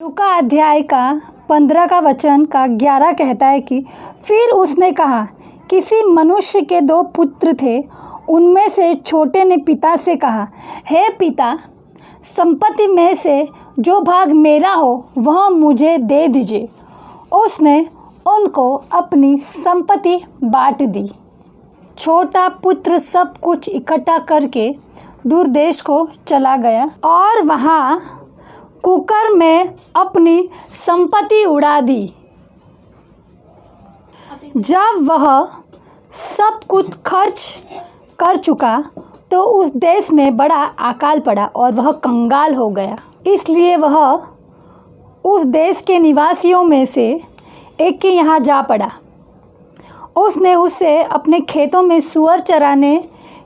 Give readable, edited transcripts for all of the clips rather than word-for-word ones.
लूका अध्याय का 15 का वचन का 11 कहता है कि फिर उसने कहा, किसी मनुष्य के 2 पुत्र थे। उनमें से छोटे ने पिता से कहा, हे पिता, संपत्ति में से जो भाग मेरा हो वह मुझे दे दीजिए। उसने उनको अपनी संपत्ति बांट दी। छोटा पुत्र सब कुछ इकट्ठा करके दूर देश को चला गया और वहाँ कुकर में अपनी संपत्ति उड़ा दी। जब वह सब कुछ खर्च कर चुका तो उस देश में बड़ा अकाल पड़ा और वह कंगाल हो गया। इसलिए वह उस देश के निवासियों में से एक के यहाँ जा पड़ा। उसने उसे अपने खेतों में सूअर चराने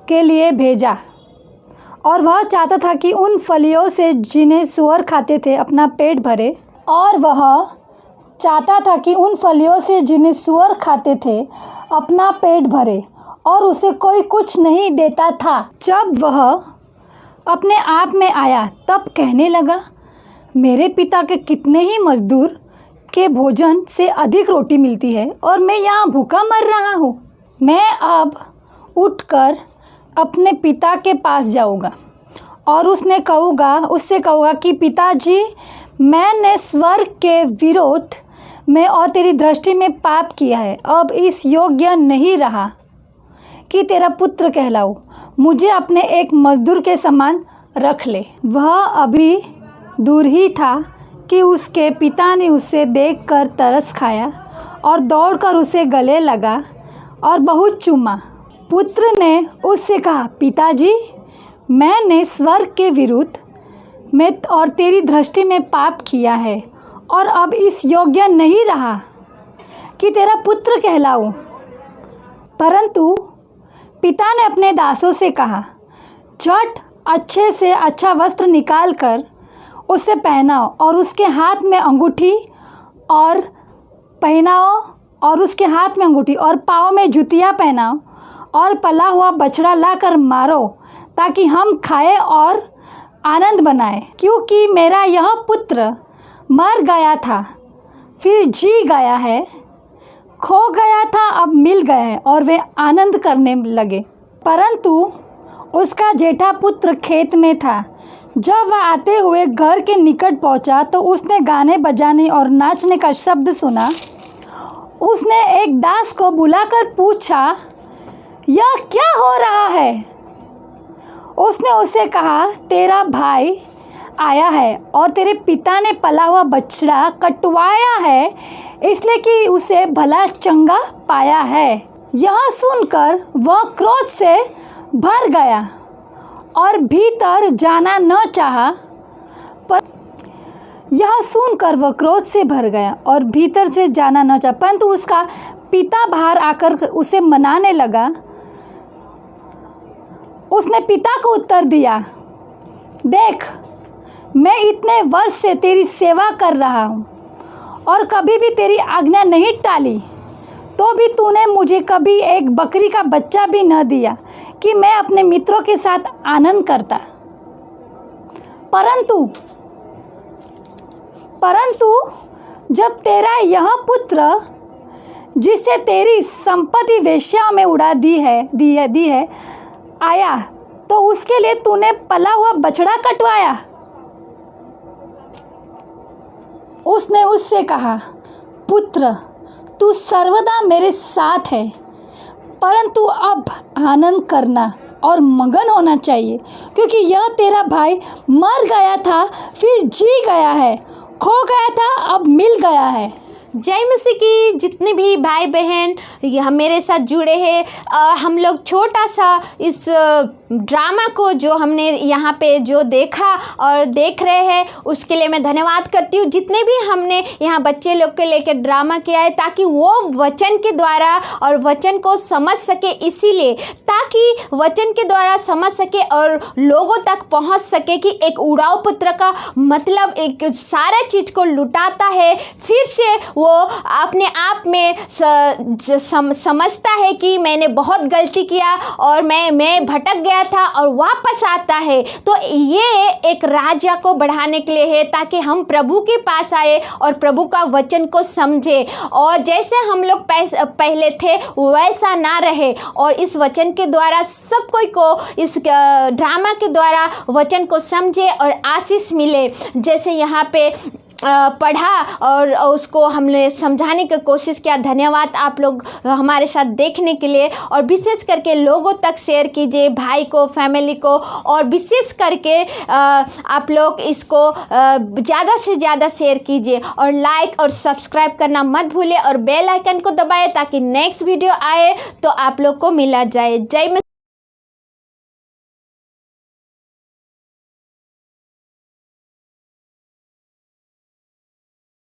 के लिए भेजा और वह चाहता था कि उन फलियों से जिन्हें सूअर खाते थे अपना पेट भरे। और वह चाहता था कि उन फलियों से जिन्हें सूअर खाते थे अपना पेट भरे, और उसे कोई कुछ नहीं देता था। जब वह अपने आप में आया तब कहने लगा, मेरे पिता के कितने ही मजदूर के भोजन से अधिक रोटी मिलती है और मैं यहाँ भूखा मर रहा हूँ। मैं अब उठकर अपने पिता के पास जाऊँगा और उससे कहूँगा कि पिताजी, मैंने स्वर्ग के विरोध में और तेरी दृष्टि में पाप किया है। अब इस योग्य नहीं रहा कि तेरा पुत्र कहलाऊं। मुझे अपने एक मजदूर के समान रख ले। वह अभी दूर ही था कि उसके पिता ने उसे देखकर तरस खाया और दौड़कर उसे गले लगा और बहुत चूमा। पुत्र ने उससे कहा, पिताजी, मैंने स्वर्ग के विरुद्ध में और तेरी दृष्टि में पाप किया है और अब इस योग्य नहीं रहा कि तेरा पुत्र कहलाऊं। परंतु पिता ने अपने दासों से कहा, झट अच्छे से अच्छा वस्त्र निकाल कर उसे पहनाओ और उसके हाथ में अंगूठी और पाँव में जूतियाँ पहनाओ और पला हुआ बछड़ा लाकर मारो, ताकि हम खाएं और आनंद बनाएं। क्योंकि मेरा यह पुत्र मर गया था, फिर जी गया है, खो गया था, अब मिल गया है। और वे आनंद करने लगे। परंतु उसका जेठा पुत्र खेत में था। जब वह आते हुए घर के निकट पहुंचा तो उसने गाने बजाने और नाचने का शब्द सुना। उसने एक दास को बुलाकर पूछा, यह क्या हो रहा है? उसने उसे कहा, तेरा भाई आया है और तेरे पिता ने पला हुआ बछड़ा कटवाया है, इसलिए कि उसे भला चंगा पाया है। यह सुनकर वह क्रोध से भर गया और भीतर जाना न चाहा। परंतु उसका पिता बाहर आकर उसे मनाने लगा। उसने पिता को उत्तर दिया, देख, मैं इतने वर्ष से तेरी सेवा कर रहा हूँ और कभी भी तेरी आज्ञा नहीं टाली, तो भी तूने मुझे कभी एक बकरी का बच्चा भी न दिया कि मैं अपने मित्रों के साथ आनंद करता। परंतु जब तेरा यह पुत्र, जिसे तेरी संपत्ति वेश्या में उड़ा दी है आया, तो उसके लिए तूने पला हुआ बछड़ा कटवाया। उसने उससे कहा, पुत्र, तू सर्वदा मेरे साथ है, परंतु अब आनंद करना और मगन होना चाहिए, क्योंकि यह तेरा भाई मर गया था, फिर जी गया है, खो गया था, अब मिल गया है। जय मसीह की। जितने भी भाई बहन यह मेरे साथ जुड़े हैं, हम लोग छोटा सा इस ड्रामा को जो हमने यहाँ पे जो देखा और देख रहे हैं, उसके लिए मैं धन्यवाद करती हूँ। जितने भी हमने यहाँ बच्चे लोग के लेकर ड्रामा किया है, ताकि वो वचन के द्वारा और वचन को समझ सके, इसीलिए ताकि वचन के द्वारा समझ सके और लोगों तक पहुँच सके कि एक उड़ाऊ पुत्र का मतलब एक सारा चीज़ को लुटाता है, फिर से वो अपने आप में समझता है कि मैंने बहुत गलती किया और मैं भटक गया गया था और वापस आता है। तो ये एक राजा को बढ़ाने के लिए है, ताकि हम प्रभु के पास आए और प्रभु का वचन को समझे, और जैसे हम लोग पहले थे वैसा ना रहे, और इस वचन के द्वारा सब कोई को इस ड्रामा के द्वारा वचन को समझे और आशीष मिले। जैसे यहाँ पे पढ़ा और उसको हमने समझाने की कोशिश किया। धन्यवाद आप लोग हमारे साथ देखने के लिए, और विशेष करके लोगों तक शेयर कीजिए, भाई को, फैमिली को, और विशेष करके आप लोग इसको ज़्यादा से ज़्यादा शेयर कीजिए, और लाइक और सब्सक्राइब करना मत भूलिए, और बेल आइकन को दबाएं ताकि नेक्स्ट वीडियो आए तो आप लोग को मिला जाए। जय